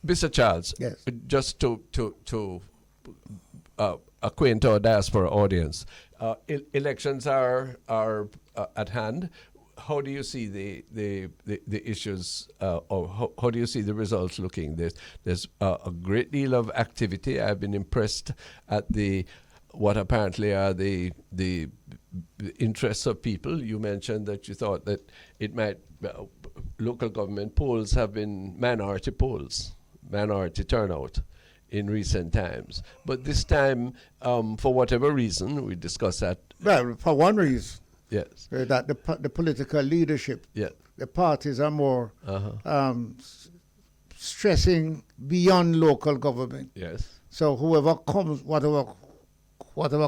Mr. Charles, Yes. just to acquaint our diaspora audience, elections are at hand. How do you see the issues, or how do you see the results looking? There's a great deal of activity. I've been impressed at what apparently are the interests of people. You mentioned that you thought that it might local government polls have been minority turnout in recent times. But this time, for whatever reason, we discussed that. Well, for one reason. Yes. That the political leadership, Yeah. the parties are more stressing beyond local government. Yes. So whatever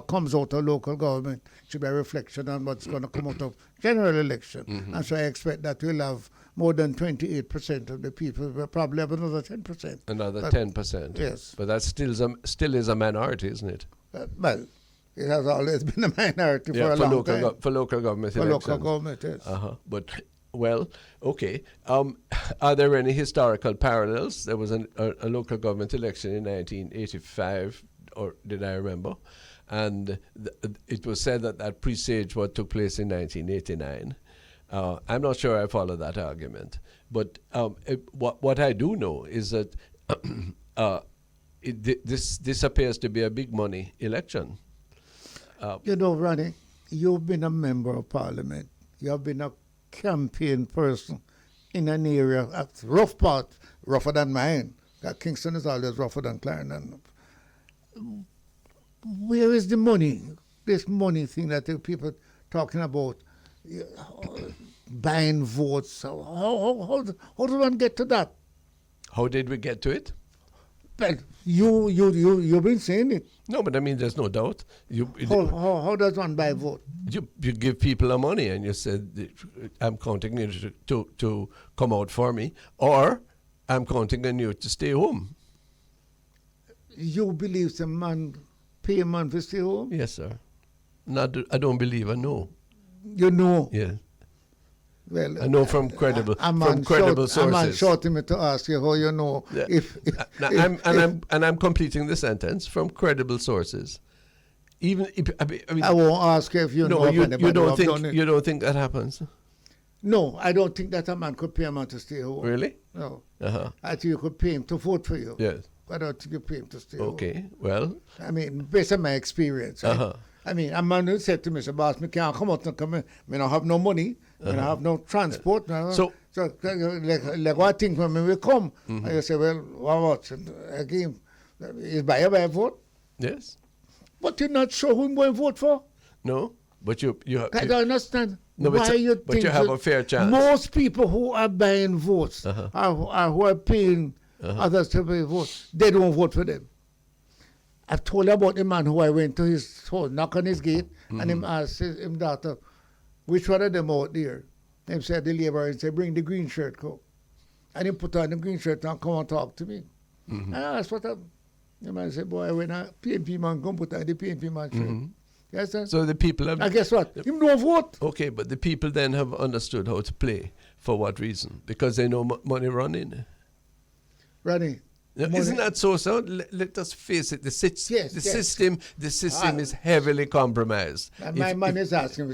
comes out of local government should be a reflection on what's going to come out of general election. Mm-hmm. And so I expect that we'll have more than 28% of the people. We'll probably have another 10%. Another 10%. Yes. But that still is a minority, isn't it? Well, it has always been a minority for a long time. For local government For elections. local government, yes. But, well, okay. Are there any historical parallels? There was a local government election in 1985, or did I remember? And it was said that presaged what took place in 1989. I'm not sure I follow that argument. But what I do know is that this appears to be a big money election. You know, Ronnie, you've been a member of parliament. You have been a campaign person in an area, a rough part, rougher than mine. That Kingston is always rougher than Clarendon. Where is the money? This money thing that the people talking about, buying votes. How does one get to that? How did we get to it? Well, you've been saying it. No, but I mean, there's no doubt. How does one buy vote? You give people the money and you said, I'm counting on you to come out for me, or I'm counting on you to stay home. You believe the man pay a man to stay home? Yes, sir. I don't believe, I know. You know? Yeah. Well, I know from credible sources. A man shouting me to ask you how you know. Yeah. I'm completing the sentence from credible sources. Even if, I mean, I won't ask you if you know you anybody don't who have done it. You don't think that happens? No, I don't think that a man could pay a man to stay home. Really? No. Uh-huh. I think you could pay him to vote for you. Yes. I don't think you pay him to stay home. Okay. Well. I mean, based on my experience. Right? Uh-huh. I mean, a man who said to me, boss, me can't come out and come in. I don't have no money. I don't have no transport. So like what thing when we come, and you say, well, what? Again, is buy a vote? Yes. But you're not sure who I'm going to vote for? No. But you I don't understand. No, why but you have a fair chance. Most people who are buying votes or who are paying others to pay votes, they don't vote for them. I've told you about the man who I went to his house, knock on his gate, and him asked him daughter, which one of them out there? Him said the labourer and said, bring the green shirt, come. And he put on the green shirt and come and talk to me. And I asked what happened. The man said, boy, when a PNP man come put on the PNP man shirt. Yes, sir? So the people have... And guess what? Him don't vote. Okay, but the people then have understood how to play. For what reason? Because they know money running. Ronnie. Isn't that so? Let us face it. The system is heavily compromised. And my man is asking,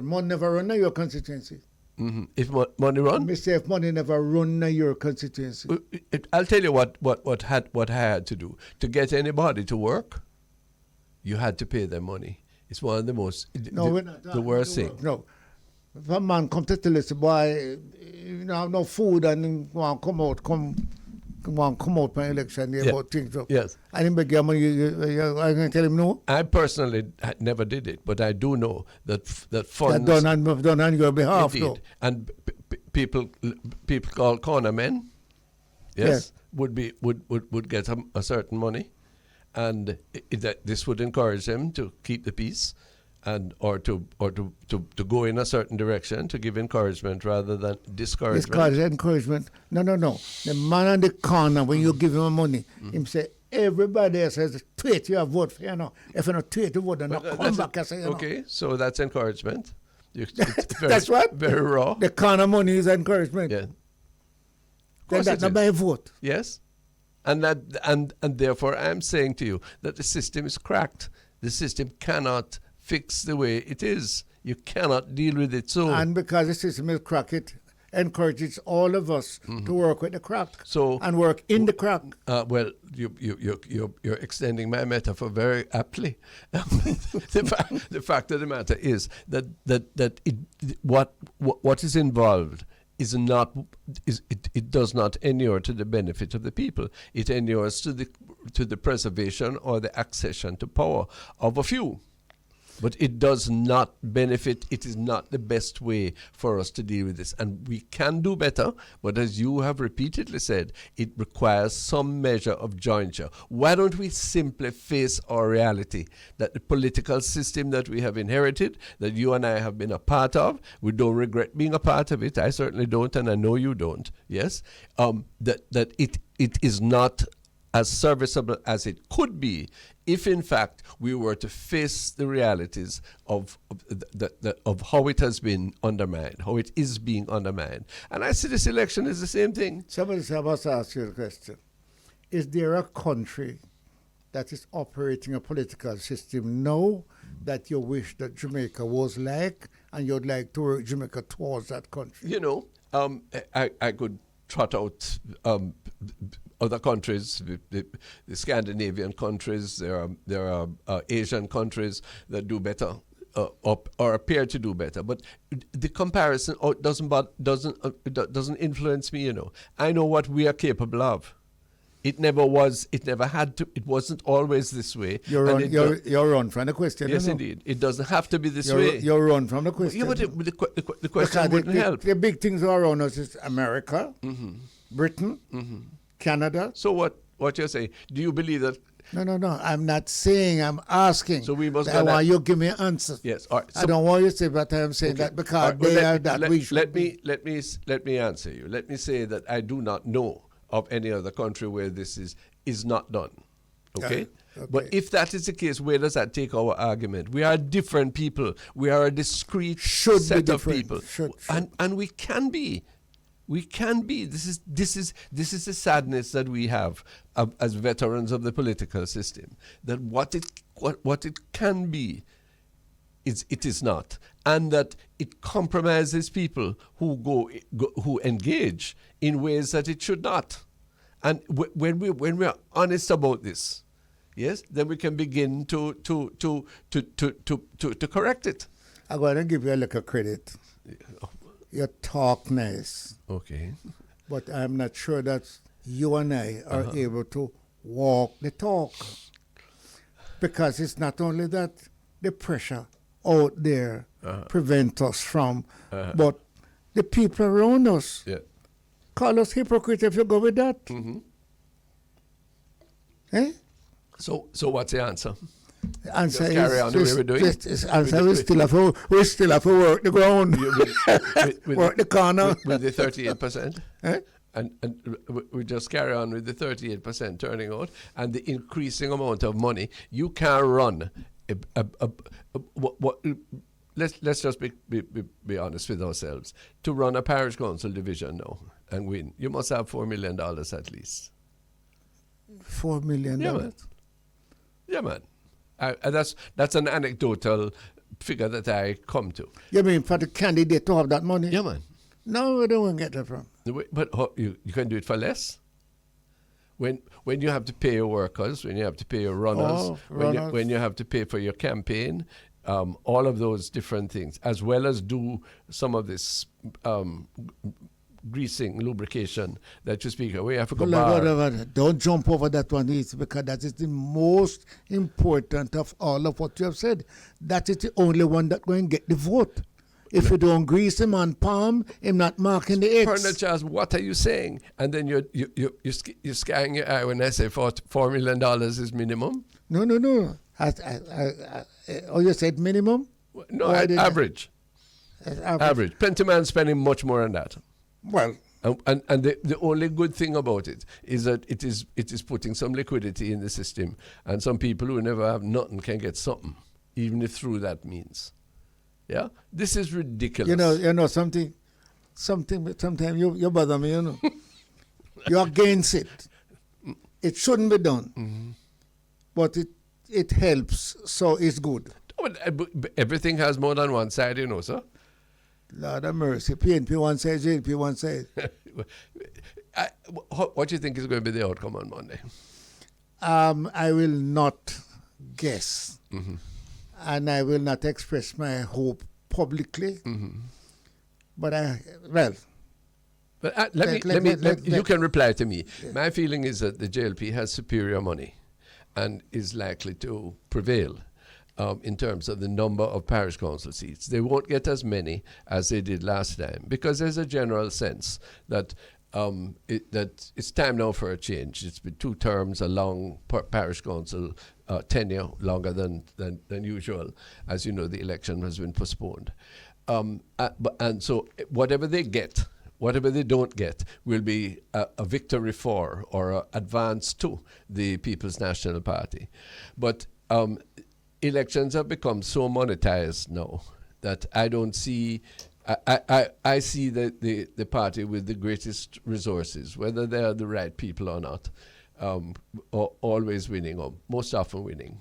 money never run in your constituency. If money run? If money never run in your constituency. I'll tell you what I had to do. To get anybody to work, you had to pay them money. It's one of the most, the worst thing. No. If a man come to tell us, boy, you have no food and want to come out for an election, about things. Yes. And him beg money, I can tell him no? I personally never did it, but I do know that funds... done on your behalf, indeed. though. And people called corner men, yes. would get a certain money, and this would encourage them to keep the peace, and or to go in a certain direction, to give encouragement rather than discouragement. Encouragement. No. The man on the corner, when you give him money, him say, everybody else says, tweet, you have vote for you know. If you not tweet, you vote, then come back and say, you okay, so that's encouragement. That's what? Very raw. The corner money is encouragement. Yeah. Then that's not by vote. Yes. And therefore I'm saying to you that the system is cracked. The system cannot fix the way it is. You cannot deal with it so. And because the system is cracked, it encourages all of us to work with the crack and work in the crack. Well, you're extending my metaphor very aptly. The fact of the matter is that what is involved it does not inure to the benefit of the people. It inures to the preservation or the accession to power of a few. But it does not benefit. It is not the best way for us to deal with this. And we can do better, but as you have repeatedly said, it requires some measure of jointure. Why don't we simply face our reality that the political system that we have inherited, that you and I have been a part of, we don't regret being a part of it. I certainly don't, and I know you don't. Yes, that it is not as serviceable as it could be if, in fact, we were to face the realities of how it has been undermined, how it is being undermined. And I see this election as the same thing. Somebody must ask you a question. Is there a country that is operating a political system now that you wish that Jamaica was like, and you'd like to work Jamaica towards that country? You know, I could trot out other countries, the Scandinavian countries. There are Asian countries that do better or appear to do better. But the comparison doesn't influence me. You know, I know what we are capable of. It never was. It never had to. It wasn't always this way. You're run from the question. Yes, indeed. It doesn't have to be this way. You're run from the question. Yeah, but the question wouldn't help. The big things around us is America, Britain, Canada. So what you're saying? Do you believe that? No. I'm not saying. I'm asking. So we must. I want you to give me an answer. Yes. All right. So I don't want you to say, but I'm saying that because they are that we should. Let me answer you. Let me say that I do not know of any other country where this is not done. Okay? Okay. But if that is the case, where does that take our argument? We are different people. We are a discrete set of people. And we can be. We can be. This is the sadness that we have as veterans of the political system. That what it can be, it is not, and that it compromises people who engage in ways that it should not. And when we are honest about this, yes, then we can begin to correct it. I'm going to give you a little credit. You talk nice. Okay. But I'm not sure that you and I are able to walk the talk. Because it's not only that the pressure out there prevent us from, but the people around us call us hypocrites if you go with that. Eh? So what's the answer? The answer Just carry on the way we're doing. We still have to work the ground, work the corner. With the 38%? Eh? And we just carry on with the 38% turning out and the increasing amount of money. You can't run. Let's just be honest with ourselves. To run a parish council division now and win, you must have $4 million at least. $4 million? Yeah, man. That's an anecdotal figure that I come to. You mean for the candidate to have that money? Yeah, man. No, we don't get that from. But you can do it for less. When you have to pay your workers, when you have to pay your runners, when you have to pay for your campaign, all of those different things, as well as do some of this greasing, lubrication that you speak of. We have to go Don't jump over that one, because that is the most important of all of what you have said. That is the only one that's going to get the vote. If you don't grease him on palm, him not marking the X. Pearnel Charles, what are you saying? And then you're skying your eye when I say $4 million is minimum? No. You said minimum? No, average. Average. Plenty man spending much more than that. Well, and the only good thing about it is that it is putting some liquidity in the system, and some people who never have nothing can get something, even if through that means. Yeah, this is ridiculous. You know something. Sometimes you bother me. You're against it. It shouldn't be done, but it helps, so it's good. But everything has more than one side, you know, sir. Lord have mercy. PNP one side, JLP one side. What do you think is going to be the outcome on Monday? I will not guess, and I will not express my hope publicly. But But you can reply to me. Yeah. My feeling is that the JLP has superior money and is likely to prevail in terms of the number of parish council seats. They won't get as many as they did last time because there's a general sense that that it's time now for a change. It's been 2 terms, a long parish council tenure, longer than usual. As you know, the election has been postponed. And so whatever they get, whatever they don't get, will be a victory for or an advance to the People's National Party. But elections have become so monetized now that I don't see... I see the party with the greatest resources, whether they are the right people or not, always winning or most often winning.